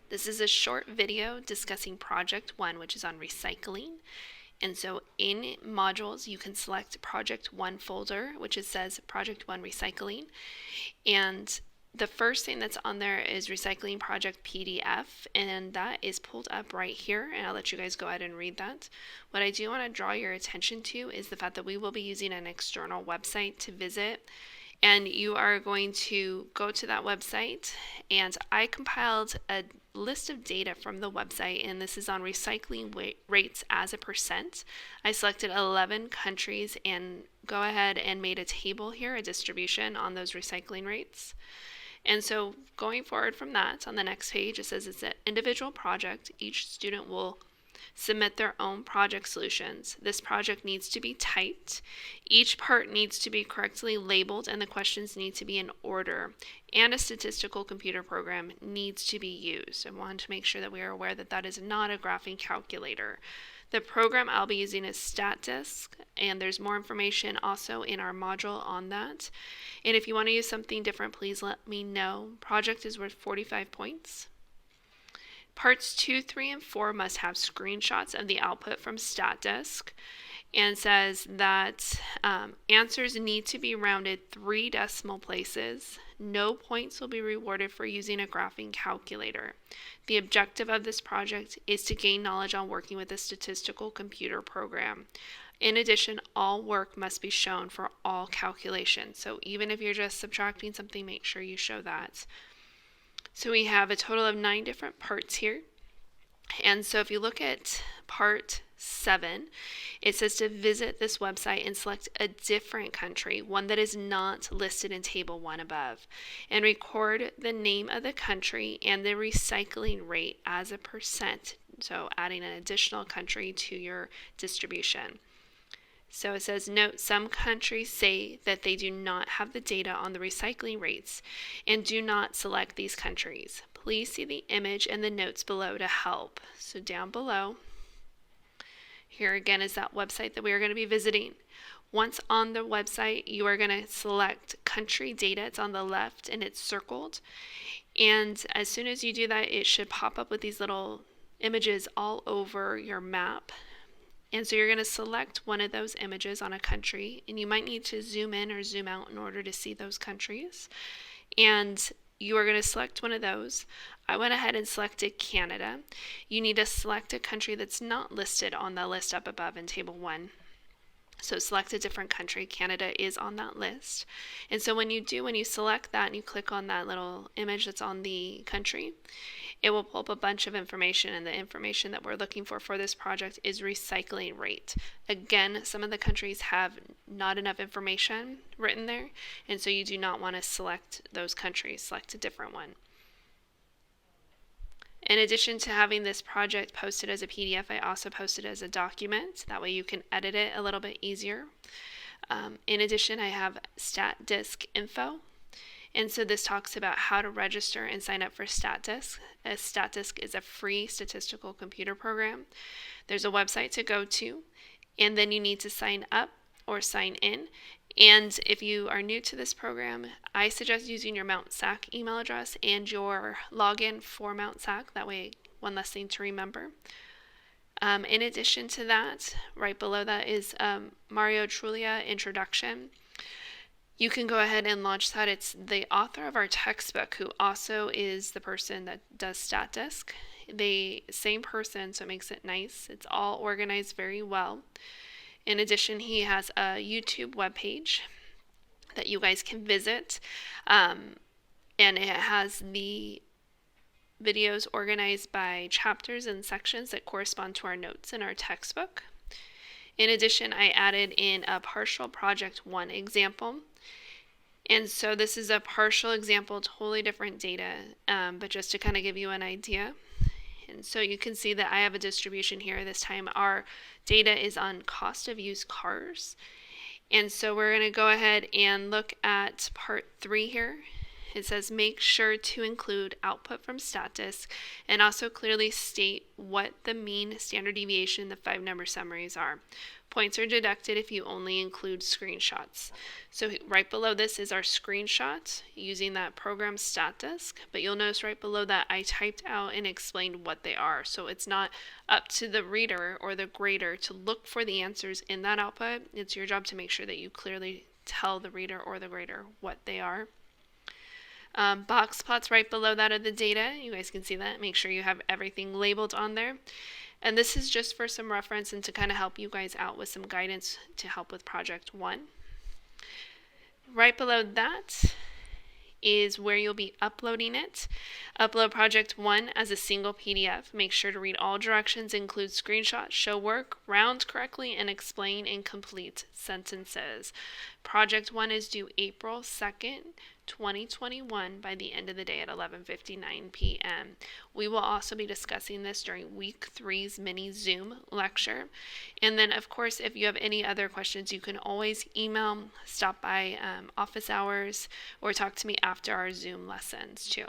This is a short video discussing Project 1, which is on recycling. And so in modules, you can select Project 1 folder, which it says Project 1 Recycling. And the first thing that's on there is Recycling Project PDF, and that is pulled up right here, and I'll let you guys go ahead and read that. What I do want to draw your attention to is the fact that we will be using an external website to visit, and you are going to go to that website, and I compiled a list of data from the website, and this is on recycling rates as a percent. I selected 11 countries and go ahead and made a table here, a distribution on those recycling rates. And so going forward from that, on the next page, it says it's an individual project. Each student will submit their own project solutions. This project needs to be typed. Each part needs to be correctly labeled, and the questions need to be in order. And a statistical computer program needs to be used. I want to make sure that we are aware that that is not a graphing calculator. The program I'll be using is StatDisk, and there's more information also in our module on that. And if you want to use something different, please let me know. Project is worth 45 points. Parts 2, 3, and 4 must have screenshots of the output from StatDisk, and says that answers need to be rounded 3 decimal places. No points will be rewarded for using a graphing calculator. The objective of this project is to gain knowledge on working with a statistical computer program. In addition, all work must be shown for all calculations. So even if you're just subtracting something, make sure you show that. So we have a total of 9 different parts here. And so if you look at part 7, it says to visit this website and select a different country, one that is not listed in table 1 above, and record the name of the country and the recycling rate as a percent. So adding an additional country to your distribution. So it says, note, some countries say that they do not have the data on the recycling rates and do not select these countries. Please see the image and the notes below to help. So down below, here again is that website that we are going to be visiting. Once on the website, you are going to select country data. It's on the left and it's circled. And as soon as you do that, it should pop up with these little images all over your map. And so you're going to select one of those images on a country, and you might need to zoom in or zoom out in order to see those countries. And you are going to select one of those. I went ahead and selected Canada. You need to select a country that's not listed on the list up above in table 1. So select a different country. Canada is on that list. And so when you select that and you click on that little image that's on the country, it will pull up a bunch of information, and the information that we're looking for this project is recycling rate. Again, some of the countries have not enough information written there, and so you do not want to select those countries. Select a different one. In addition to having this project posted as a PDF, I also posted it as a document. That way you can edit it a little bit easier. In addition, I have StatDisk info. And so this talks about how to register and sign up for StatDisk. StatDisk is a free statistical computer program. There's a website to go to, and then you need to sign up or sign in. And if you are new to this program, I suggest using your Mount SAC email address and your login for Mount SAC. That way, one less thing to remember. In addition to that, right below that is Mario Trulia Introduction. You can go ahead and launch that. It's the author of our textbook who also is the person that does StatDisk. The same person, so it makes it nice. It's all organized very well. In addition, he has a YouTube webpage that you guys can visit, and it has the videos organized by chapters and sections that correspond to our notes in our textbook. In addition, I added in a partial project 1 example. And so this is a partial example, totally different data, but just to kind of give you an idea. And so you can see that I have a distribution here. This time our data is on cost of used cars. And so we're going to go ahead and look at part 3 here. it says make sure to include output from StatDisk and also clearly state what the mean, standard deviation, and the 5-number summaries are. Points are deducted if you only include screenshots. So right below this is our screenshot using that program StatDisk, but you'll notice right below that I typed out and explained what they are. So it's not up to the reader or the grader to look for the answers in that output. It's your job to make sure that you clearly tell the reader or the grader what they are. Box plots right below that are the data. You guys can see that. Make sure you have everything labeled on there. And this is just for some reference and to kind of help you guys out with some guidance to help with Project 1. Right below that is where you'll be uploading it. Upload Project 1 as a single PDF. Make sure to read all directions, include screenshots, show work, round correctly, and explain and complete sentences. Project 1 is due April 2nd, 2021 by the end of the day at 11:59 p.m. We will also be discussing this during week 3's mini Zoom lecture. And then, of course, if you have any other questions, you can always email, stop by office hours, or talk to me after our Zoom lessons too.